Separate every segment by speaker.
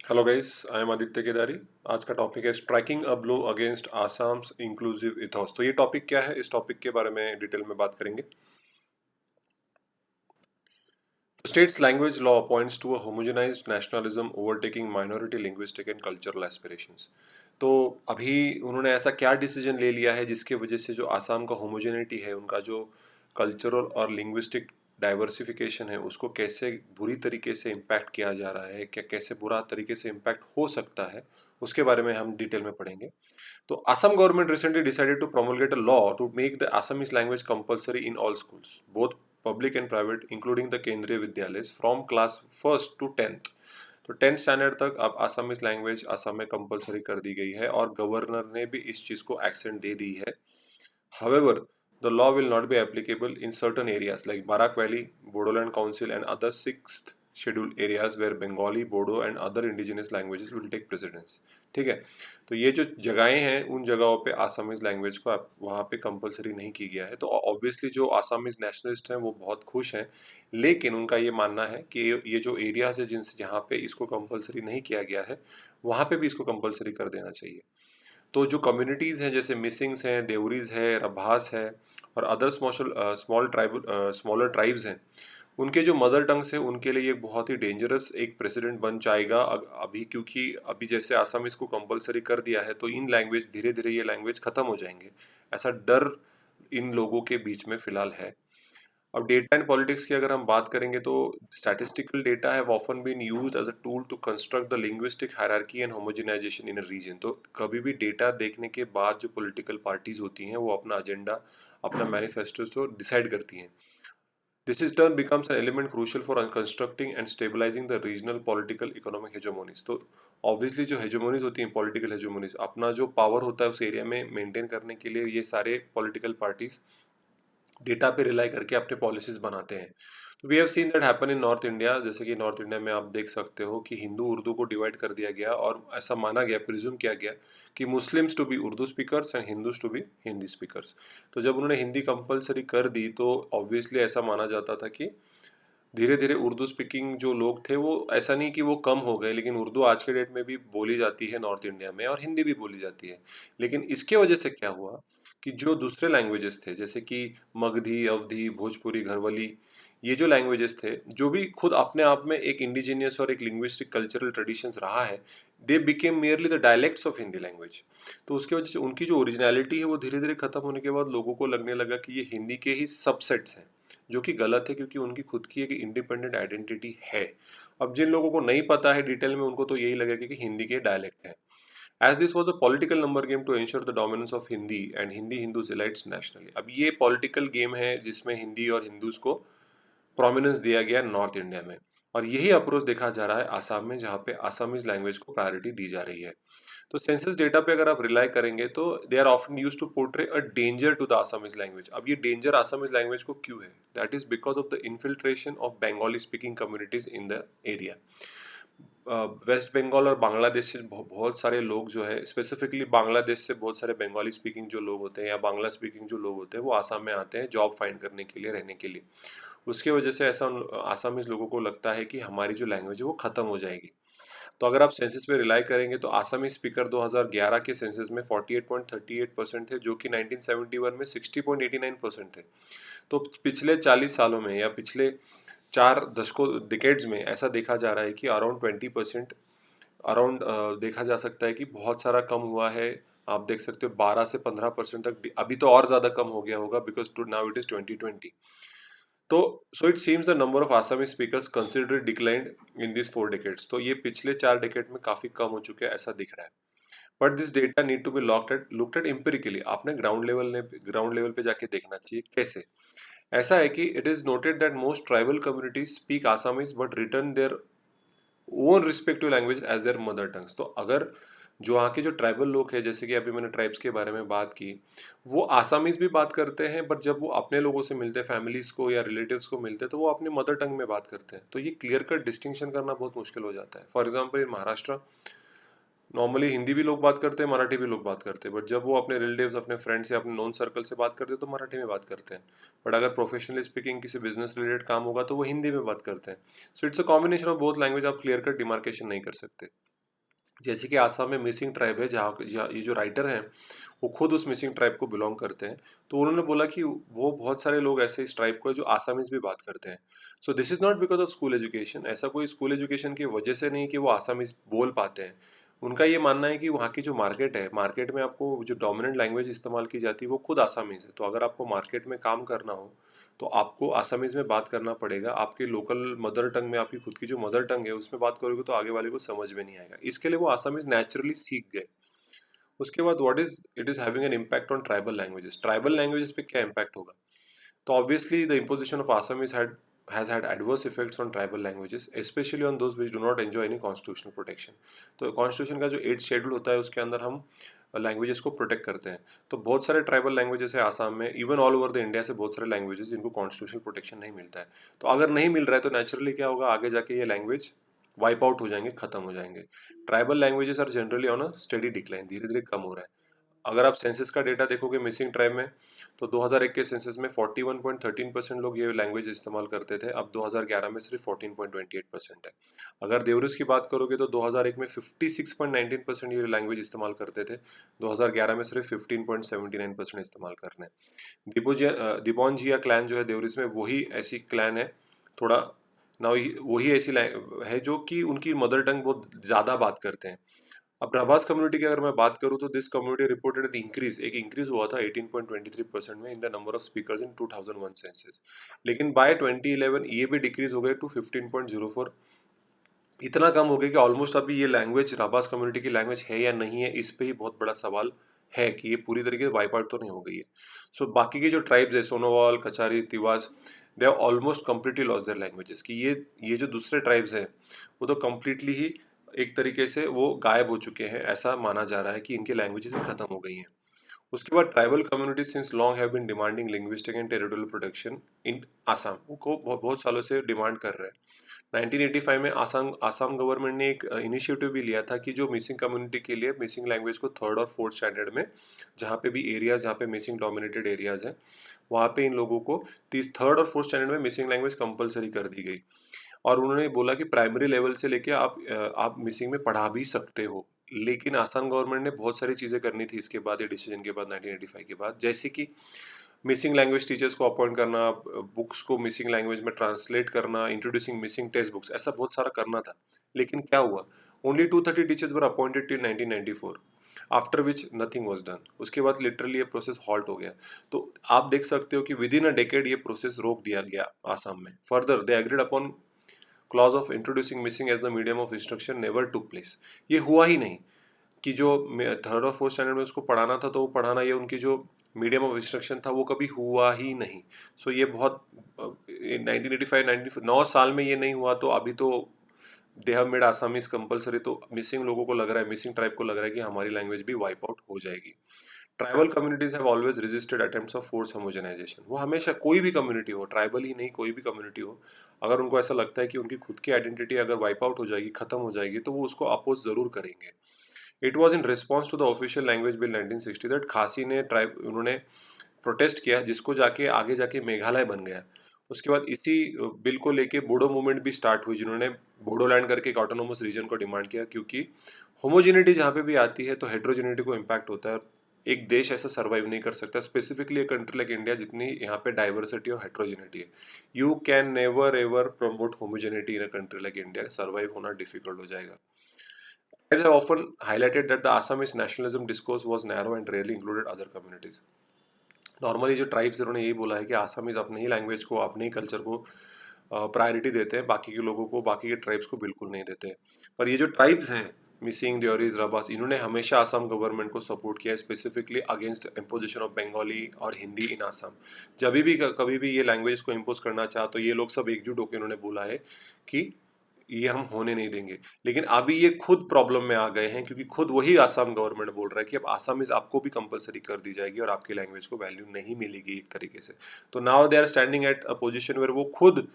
Speaker 1: Hello guys, I am Aditya Kedari. आज का topic है striking a blow against Assam's inclusive ethos. तो ये टॉपिक क्या है, इस टॉपिक के बारे में डिटेल में बात करेंगे। States language law points to a homogenised nationalism overtaking minority linguistic and cultural aspirations. तो अभी उन्होंने ऐसा क्या डिसीजन ले लिया है जिसके वजह से जो आसाम का होमोजेनिटी है, उनका जो कल्चरल और लिंग्विस्टिक डाइवर्सिफिकेशन है, उसको कैसे बुरी तरीके से इम्पैक्ट किया जा रहा है, क्या कैसे बुरा तरीके से इम्पैक्ट हो सकता है, उसके बारे में हम डिटेल में पढ़ेंगे। तो Assam government recently decided to promulgate a law to make the Assamese language compulsory in all schools, both public and private, including the Kendriya Vidyalayas, from class first to tenth. तो tenth standard तक अब Assamese language Assam में compulsory कर दी गई है और governor ने भी इस चीज़ को एक्सेंट दे दी है। However, the law will not be applicable in certain areas like Barak Valley, Bodoland Council, and other sixth scheduled areas where Bengali, Bodo, and other indigenous languages will take precedence। ठीक है। तो ये जो जगहें हैं, उन जगहों पे आसामीज लैंग्वेज को वहाँ पे कंपलसरी नहीं की गया है। तो ऑब्वियसली जो आसामीज नेशनलिस्ट हैं वो बहुत खुश हैं, लेकिन उनका ये मानना है कि ये जो एरियाज है जिनसे जहाँ पे इसको कंपलसरी नहीं किया गया है, वहाँ पे भी इसको कंपलसरी कर देना चाहिए। तो जो कम्युनिटीज़ हैं जैसे मिसिंग्स हैं, देवरीज है, रभास है और अदर स्मॉलर ट्राइब्स हैं, उनके जो मदर टंग से उनके लिए ये बहुत ही डेंजरस एक प्रेसिडेंट बन जाएगा अभी, क्योंकि अभी जैसे आसाम इसको कंपलसरी कर दिया है तो इन लैंग्वेज धीरे धीरे ये लैंग्वेज ख़त्म हो जाएंगे, ऐसा डर इन लोगों के बीच में फ़िलहाल है। अब डेटा एंड पॉलिटिक्स की अगर हम बात करेंगे तो statistical data have often been used as a tool to construct the linguistic hierarchy and homogenisation in a region. तो कभी भी डेटा देखने के बाद जो पॉलिटिकल पार्टीज होती हैं वो अपना एजेंडा, अपना मैनिफेस्टो को डिसाइड करती हैं। This is turn becomes an element crucial for constructing and stabilising the regional political economic hegemonies. तो ऑब्वियसली जो हेजोमोनीज होती हैं, पॉलिटिकल हेजोमोनीज, अपना जो पावर होता है उस एरिया में मेंटेन करने के लिए ये सारे पॉलिटिकल पार्टीज डेटा पे रिलाई करके अपने पॉलिसीज बनाते हैं। तो we have seen that happen in north India. जैसे कि नॉर्थ इंडिया में आप देख सकते हो कि हिंदू उर्दू को डिवाइड कर दिया गया और ऐसा माना गया, प्रिज्यूम किया गया कि Muslims to be Urdu speakers and Hindus to be Hindi speakers. तो जब उन्होंने हिंदी कंपलसरी कर दी तो ऑब्वियसली ऐसा माना जाता था कि धीरे धीरे उर्दू स्पीकिंग जो लोग थे वो, ऐसा नहीं कि वो कम हो गए, लेकिन उर्दू आज के डेट में भी बोली जाती है नॉर्थ इंडिया में और हिंदी भी बोली जाती है। लेकिन इसके वजह से क्या हुआ कि जो दूसरे लैंग्वेजेस थे जैसे कि मगधी, अवधी, भोजपुरी, घरवली, ये जो लैंग्वेजेस थे जो भी खुद अपने आप में एक इंडिजीनियस और एक लिंग्विस्टिक कल्चरल ट्रेडिशंस रहा है, they became merely the dialects of Hindi language. तो उसके वजह से उनकी जो ओरिजिनलिटी है वो धीरे धीरे खत्म होने के बाद लोगों को लगने लगा कि ये हिंदी के ही सबसेट्स हैं, जो कि गलत है क्योंकि उनकी खुद की एक इंडिपेंडेंट आइडेंटिटी है। अब जिन लोगों को नहीं पता है डिटेल में, उनको तो यही लगेगा कि हिंदी के डायलेक्ट है। As this was a political number game to ensure the dominance of Hindi and Hindi Hindus elites nationally। अब ये पॉलिटिकल गेम है जिसमें हिंदी और हिंदूज को प्रोमिनेंस दिया गया नॉर्थ इंडिया में, और यही अप्रोच देखा जा रहा है आसाम में, जहाँ पे आसामीज लैंग्वेज को प्रायोरिटी दी जा रही है। तो सेंसस डेटा पे अगर आप रिलाई करेंगे तो they are often use to portray a danger to the Assamese language. अब ये डेंजर आसामीज लैंग्वेज को क्यों है? That is because of the infiltration of Bengali speaking communities in the area. West Bengal और बांग्लादेश से बहुत सारे लोग जो है, स्पेसिफिकली बांग्लादेश से बहुत सारे बंगाली स्पीकिंग जो लोग होते हैं या बांग्ला स्पीकिंग जो लोग होते हैं वो आसाम में आते हैं जॉब फाइंड करने के लिए, रहने के लिए। उसके वजह से ऐसा आसामीज लोगों को लगता है कि हमारी जो लैंग्वेज है वो ख़त्म हो जाएगी। तो अगर आप सेंसस पे रिलाई करेंगे तो आसामी स्पीकर 2011 के सेंसस में 48.38% थे, जो कि 1971 में 60.89% थे। तो पिछले 40 सालों में या पिछले 4 दशकों डिकेड्स में ऐसा देखा जा रहा है कि अराउंड 20%, अराउंड देखा जा सकता है कि बहुत सारा कम हुआ है। आप देख सकते हो 12 से 15% तक, अभी तो और ज़्यादा कम हो गया होगा because to now it is 2020। तो so it seems the number of Assamese speakers consider declined in this 4 decades. तो ये पिछले 4 डेकेड में काफ़ी कम हो चुके हैं, ऐसा दिख रहा है। But this data need to be looked at empirically. आपने ग्राउंड लेवल पे जाके देखना चाहिए कैसे। ऐसा है कि it is noted that most tribal communities speak Assamese but return their own respective language as their mother tongues. तो अगर जो वहाँ के जो ट्राइबल लोग हैं, जैसे कि अभी मैंने ट्राइब्स के बारे में बात की, वो आसामीज भी बात करते हैं, बट जब वो अपने लोगों से मिलते हैं, फैमिलीज को या रिलेटिव्स को मिलते हैं, तो वो अपने मदर टंग में बात करते हैं। तो ये क्लियर कट डिस्टिंक्शन करना बहुत मुश्किल हो जाता है। For example in Maharashtra normally Hindi भी लोग बात करते हैं, मराठी भी लोग बात करते हैं, बट जब वो अपने रिलेटिव्स, अपने फ्रेंड्स या अपने नॉन सर्कल से बात करते हैं तो मराठी में बात करते हैं। बट अगर प्रोफेशनली स्पीकिंग किसी बिजनेस रिलेटेड काम होगा तो वो हिंदी में बात करते हैं। So it's a combination of both language. आप क्लियर कट डिमार्केशन नहीं कर सकते। जैसे कि आसाम में मिसिंग ट्राइब है, ये जो राइटर हैं वो खुद उस मिसिंग ट्राइब को बिलोंग करते हैं। तो उन्होंने बोला कि वो बहुत सारे लोग ऐसे इस ट्राइब को है जो आसामीज भी बात करते हैं। So this is not because of school education, ऐसा कोई स्कूल एजुकेशन की वजह से नहीं कि वो आसामीज बोल पाते हैं। उनका ये मानना है कि वहाँ की जो मार्केट है, मार्केट में आपको जो डोमिनेंट लैंग्वेज इस्तेमाल की जाती है वो खुद आसामीज है। तो अगर आपको मार्केट में काम करना हो तो आपको आसामीज में बात करना पड़ेगा। आपके लोकल मदर टंग में, आपकी खुद की जो मदर टंग है उसमें बात करोगे तो आगे वाले को समझ में नहीं आएगा। इसके लिए वो आसामीज नेचुरली सीख गए। उसके बाद what is it is having an impact on tribal languages. Tribal languages पे क्या इम्पैक्ट होगा? तो obviously the imposition of Assamese has had adverse effects on tribal languages, especially on those which do not enjoy any constitutional protection. तो constitution का जो 8th schedule होता है उसके अंदर हम लैंग्वेजेस को प्रोटेक्ट करते हैं। तो बहुत सारे ट्राइबल लैंग्वेजेस है आसाम में, even all over the India से बहुत सारे लैंग्वेजेस जिनको कॉन्स्टिट्यूशनल प्रोटेक्शन नहीं मिलता है। तो अगर नहीं मिल रहा है तो नेचुरली क्या होगा, आगे जाके ये लैंग्वेज वाइप आउट हो जाएंगे, खत्म हो जाएंगे। Tribal languages are generally on a study decline, धीरे धीरे कम हो रहा है। अगर आप सेंसस का डेटा देखोगे मिसिंग ट्राइब में, तो 2001 के सेंसस में 41.13% लोग ये लैंग्वेज इस्तेमाल करते थे, अब 2011 में सिर्फ 14.28% है। अगर देवरिस की बात करोगे तो 2001 में 56.19% ये लैंग्वेज इस्तेमाल करते थे, 2011 में सिर्फ 15.79% इस्तेमाल कर रहे हैं। दिबोंजिया क्लैन जो है देवरिस में, वही ऐसी क्लैन है थोड़ा ना, वही ऐसी है जो कि उनकी मदर टंग बहुत ज़्यादा बात करते हैं। अब प्रभास कम्युनिटी की अगर मैं बात करूं तो दिस कम्युनिटी रिपोर्टेड एक इंक्रीज हुआ था 18.23% में in the number of speakers in 2001 census. लेकिन बाय 2011 ये भी डिक्रीज हो गए टू 15.04। इतना कम हो गया कि ऑलमोस्ट अभी ये लैंग्वेज राबास कम्युनिटी की लैंग्वेज है या नहीं है, इस पे ही बहुत बड़ा सवाल है कि ये पूरी तरीके से वाइप आउट तो नहीं हो गई है। सो बाकी के जो ट्राइब्स है, Sonowal, Kachari, Tiwas, they have almost completely lost their languages. कि ये जो दूसरे ट्राइब्स हैं वो तो कम्प्लीटली ही एक तरीके से वो गायब हो चुके हैं, ऐसा माना जा रहा है कि इनकी लैंग्वेजेस ही खत्म हो गई हैं। उसके बाद tribal communities since long have been demanding linguistic and territorial protection in Assam, को बहुत सालों से डिमांड कर रहे हैं। 1985 में आसाम आसाम गवर्नमेंट ने एक इनिशिएटिव भी लिया था कि जो मिसिंग कम्युनिटी के लिए मिसिंग लैंग्वेज को थर्ड और फोर्थ स्टैंडर्ड में, जहाँ पे भी एरियाज जहाँ पे मिसिंग डोमिनेटेड एरियाज हैं वहाँ पे इन लोगों को तीस थर्ड और फोर्थ स्टैंडर्ड में मिसिंग लैंग्वेज कंपलसरी कर दी गई। और उन्होंने बोला कि प्राइमरी लेवल से लेके आप मिसिंग में पढ़ा भी सकते हो। लेकिन आसाम गवर्नमेंट ने बहुत सारी चीज़ें करनी थी इसके बाद, ये डिसीजन के बाद 1985 के बाद, जैसे कि मिसिंग लैंग्वेज टीचर्स को अपॉइंट करना, बुक्स को मिसिंग लैंग्वेज में ट्रांसलेट करना, इंट्रोड्यूसिंग मिसिंग टेक्स्ट बुक्स, ऐसा बहुत सारा करना था। लेकिन क्या हुआ, only 230 teachers were appointed till 1994, after which nothing was done. उसके बाद लिटरली ये प्रोसेस हॉल्ट हो गया। तो आप देख सकते हो कि विद इन अ डेकेड ये प्रोसेस रोक दिया गया आसाम में। Further they agreed upon clause of introducing Mising as the medium of instruction never took place. ये हुआ ही नहीं कि जो थर्ड और फोर्थ स्टैंडर्ड में उसको पढ़ाना था तो वो पढ़ाना, ये उनकी जो मीडियम ऑफ इंस्ट्रक्शन था वो कभी हुआ ही नहीं। सो ये बहुत 1985 9 साल में ये नहीं हुआ, तो अभी तो they have made Assamese compulsory. तो मिसिंग लोगों को लग रहा है, मिसिंग ट्राइब को लग रहा है कि हमारी लैंग्वेज भी वाइप आउट हो जाएगी। Tribal communities have always resisted attempts of force homogenisation. वो हमेशा, कोई भी कम्युनिटी हो, ट्राइबल ही नहीं कोई भी कम्युनिटी हो, अगर उनको ऐसा लगता है कि उनकी खुद की आइडेंटिटी अगर वाइप आउट हो जाएगी, खत्म हो जाएगी, तो वो उसको अपोज जरूर करेंगे। It was in response to the official language bill 1960 दैट खासी ने ट्राइब उन्होंने प्रोटेस्ट किया, जिसको जाके आगे जाके मेघालय बन गया। उसके बाद इसी बिल को लेके बोडो मूवमेंट भी स्टार्ट हुई, जिन्होंने बोडोलैंड करके एक ऑटोनोमस रीजन को डिमांड किया, क्योंकि होमोजेनिटी जहाँ पे भी आती है तो हेट्रोजेनिटी को इम्पैक्ट होता है। एक देश ऐसा सर्वाइव नहीं कर सकता, स्पेसिफिकली एक कंट्री लाइक इंडिया जितनी यहाँ पे डाइवर्सिटी और हेट्रोजेनिटी है। You can never ever promote homogeneity in a country like India, survive होना डिफिकल्ट हो जाएगा। Tribes have often highlighted that the Assamese nationalism discourse was narrow and rarely included other communities. Normally जो tribes उन्होंने यही बोला है कि Assamese अपने ही लैंग्वेज को, अपने ही कल्चर को प्रायोरिटी देते हैं, बाकी के लोगों को, बाकी के ट्राइब्स को बिल्कुल नहीं देते। पर ये जो ट्राइब्स हैं, मिसिंग, देओरीज, रबास, इन्होंने हमेशा आसाम गवर्नमेंट को सपोर्ट किया है, specifically against imposition of Bengali और हिंदी इन आसाम। जब भी कभी भी ये लैंग्वेज को इम्पोज करना चाहा तो ये लोग सब एकजुट होकर उन्होंने बोला है कि ये हम होने नहीं देंगे। लेकिन अभी ये खुद प्रॉब्लम में आ गए हैं, क्योंकि खुद वही आसाम गवर्नमेंट बोल रहा है कि अब आसामीज आपको भी कंपलसरी कर दी जाएगी और आपकी लैंग्वेज को वैल्यू नहीं मिलेगी एक तरीके से। तो now they are standing at a position where वो खुद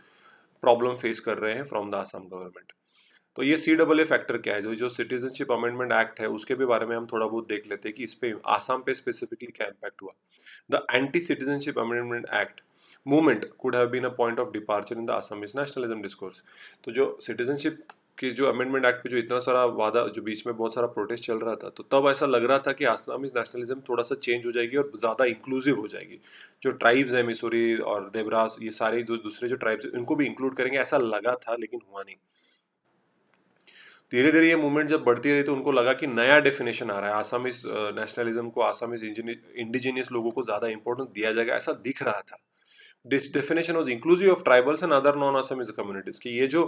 Speaker 1: प्रॉब्लम फेस कर रहे हैं फ्रॉम द आसाम गवर्नमेंट। तो ये CAA फैक्टर क्या है, जो सिटीजनशिप अमेंडमेंट एक्ट है उसके भी बारे में हम थोड़ा बहुत देख लेते हैं कि इस पे आसाम पे स्पेसिफिकली क्या इम्पैक्ट हुआ। The anti citizenship amendment act movement could have been a point of departure in the Assamese nationalism discourse। तो जो सिटीजनशिप कि जो अमेंडमेंट एक्ट पे जो इतना सारा वादा, जो बीच में बहुत सारा प्रोटेस्ट चल रहा था, तो तब ऐसा लग रहा था कि आसामीज नेशनलिज्म थोड़ा सा चेंज हो जाएगी और ज़्यादा इंक्लूसिव हो जाएगी। जो ट्राइब्स हैं, मिसोरी और देवरास, ये सारे जो दूसरे जो ट्राइब्स हैं इनको भी इंक्लूड करेंगे, ऐसा लगा था, लेकिन हुआ नहीं। धीरे धीरे ये मूवमेंट जब बढ़ती रही तो उनको लगा कि नया डेफिनेशन आ रहा है, आसामीज नेशनलिज्म को, आसामीज इंडिजिनियस लोगों को ज़्यादा इंपॉर्टेंस दिया जाएगा, ऐसा दिख रहा था। This definition was inclusive of tribals and other non Assamese communities, कि ये जो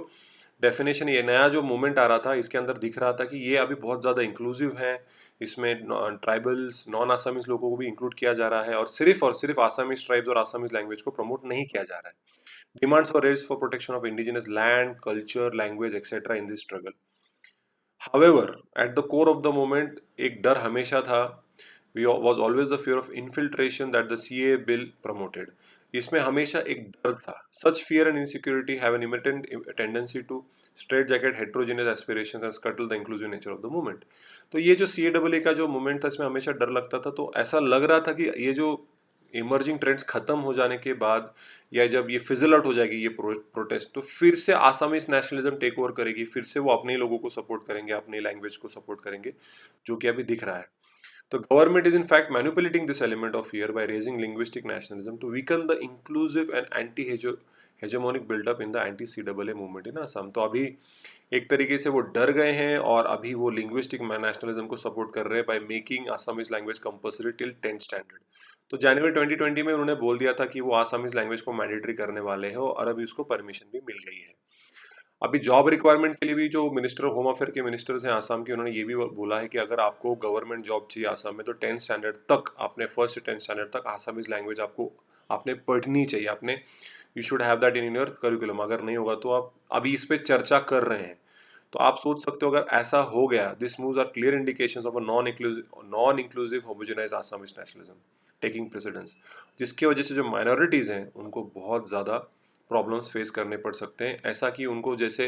Speaker 1: डेफिनेशन, ये नया जो मूवमेंट आ रहा था, इसके अंदर दिख रहा था कि ये अभी बहुत ज़्यादा इंक्लूसिव है। इसमें ट्राइबल्स, नॉन आसामीज लोगों को भी इंक्लूड किया जा रहा है, और सिर्फ आसामीज ट्राइब्स और आसामीज लैंग्वेज को प्रमोट नहीं किया जा रहा है। Demands for raise for protection of indigenous land, culture, language etcetera in this struggle. However, at the core of the moment, एक डर हमेशा था, was always the fear of infiltration that the CA bill promoted. इसमें हमेशा एक डर था. Such fear and insecurity have an inherent tendency to straitjacket heterogeneous aspirations and scuttle the inclusive nature of the movement. तो ये जो CAAA का जो मूवमेंट था, इसमें हमेशा डर लगता था, तो ऐसा लग रहा था कि ये जो इमर्जिंग ट्रेंड्स खत्म हो जाने के बाद, या जब ये फिजल आउट हो जाएगी ये प्रोटेस्ट, तो फिर से आसामीज नेशनलिज्म टेक ओवर करेगी, फिर से वो अपने ही लोगों को सपोर्ट करेंगे, अपनी लैंग्वेज को सपोर्ट करेंगे, जो कि अभी दिख रहा है। तो government is in fact manipulating this element of fear by raising linguistic nationalism to weaken the inclusive and anti hegemonic buildup in the anti CAA movement in Assam. तो अभी एक तरीके से वो डर गए हैं और अभी वो लिंग्विस्टिक नेशनलिज्म को सपोर्ट कर रहे हैं by making Assamese language compulsory till 10th standard. तो जनवरी 2020 में उन्होंने बोल दिया था कि वो आसामीज लैंग्वेज को मैंडेटरी करने वाले हैं, और अभी उसको परमिशन भी मिल गई है। अभी जॉब रिक्वायरमेंट के लिए भी जो मिनिस्टर होम अफेयर के मिनिस्टर्स हैं आसाम के, उन्होंने ये भी बोला है कि अगर आपको गवर्नमेंट जॉब चाहिए आसाम में, तो 10th स्टैंडर्ड तक, आपने 1st से 10th स्टैंडर्ड तक आसामीज लैंग्वेज आपको आपने पढ़नी चाहिए, आपने you should have that in your curriculum. अगर नहीं होगा तो आप अभी इस पे चर्चा कर रहे हैं। तो आप सोच सकते हो, अगर ऐसा हो गया, this moves are clear indications of a non inclusive homogenise Assamese nationalism taking precedence, जिसकी वजह से जो माइनॉरिटीज़ हैं उनको बहुत ज़्यादा प्रॉब्लम्स फेस करने पड़ सकते हैं। ऐसा कि उनको, जैसे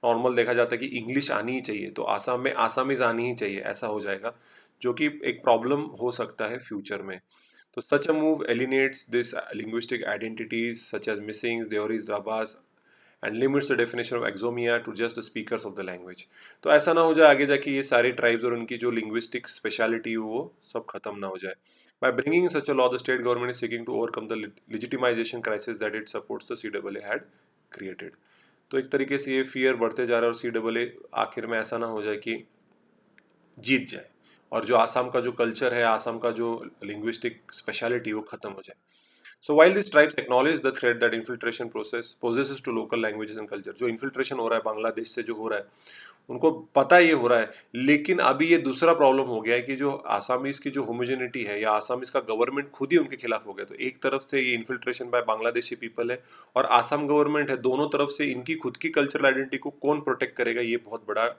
Speaker 1: नॉर्मल देखा जाता है कि इंग्लिश आनी ही चाहिए, तो आसाम में आसामीज आनी ही चाहिए, ऐसा हो जाएगा, जो कि एक प्रॉब्लम हो सकता है फ्यूचर में। तो such a move alienates this linguistic identities such as Mising, Deoris, Rabhas, and limits the definition of Axomiya to just the speakers of the language. तो ऐसा ना हो जाए आगे जाके ये सारे ट्राइब्स और उनकी जो लिंग्विस्टिक स्पेशलिटी वो सब खत्म ना हो जाए। By bringing such a law, the state government is seeking to overcome the legitimization crisis that it supports the CAA had created. तो एक तरीके से ये फियर बढ़ते जा रहा है, और CAA आखिर में ऐसा ना हो जाए कि जीत जाए, और जो आसाम का जो कल्चर है, आसाम का जो लिंग्विस्टिक स्पेशलिटी, वो खत्म हो जाए। So while these tribes acknowledge the threat that infiltration process possesses to local languages and culture, जो इन्फिल्ट्रेशन हो रहा है बांग्लादेश से, जो हो रहा है, उनको पता ये हो रहा है, लेकिन अभी ये दूसरा प्रॉब्लम हो गया है कि जो आसामीज की जो होमोजेनिटी है, या आसामीज का गवर्नमेंट खुद ही उनके खिलाफ हो गया। तो एक तरफ से ये इन्फिल्ट्रेशन बाय बांग्लादेशी पीपल है, और आसाम गवर्नमेंट है, दोनों तरफ से इनकी खुद की कल्चरल आइडेंटिटी को कौन प्रोटेक्ट करेगा, ये बहुत बड़ा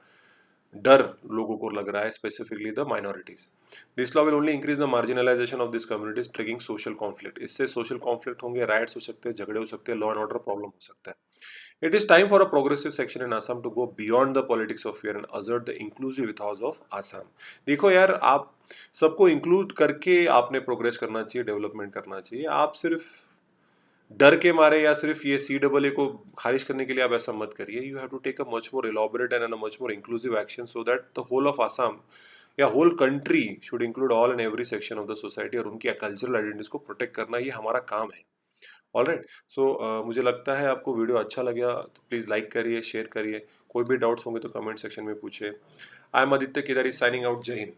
Speaker 1: डर लोगों को लग रहा है, specifically the minorities. This law will only increase the marginalisation of this communities, ट्रिगिंग social conflict. इससे सोशल कॉन्फ्लिक्ट होंगे, राइट्स हो सकते हैं, झगड़े हो सकते हैं, लॉ एंड ऑर्डर प्रॉब्लम हो सकता है। It is time for a progressive section in Assam to go beyond the politics of fear and assert the inclusive ethos of Assam. देखो यार, आप सबको इंक्लूड करके आपने प्रोग्रेस करना चाहिए, डेवलपमेंट करना चाहिए। आप सिर्फ डर के मारे, या सिर्फ ये CAA को खारिज करने के लिए आप ऐसा मत करिए। You have to take a much more elaborate and a much more inclusive action so that the whole of Assam या whole country should include all and every section of the society, और उनकी cultural identities को protect करना, ये हमारा काम है। Alright, सो मुझे लगता है आपको वीडियो अच्छा लगा, तो प्लीज़ लाइक करिए, शेयर करिए। कोई भी डाउट्स होंगे तो कमेंट सेक्शन में पूछिए। I am Aditya Kedari signing out. जय हिंद।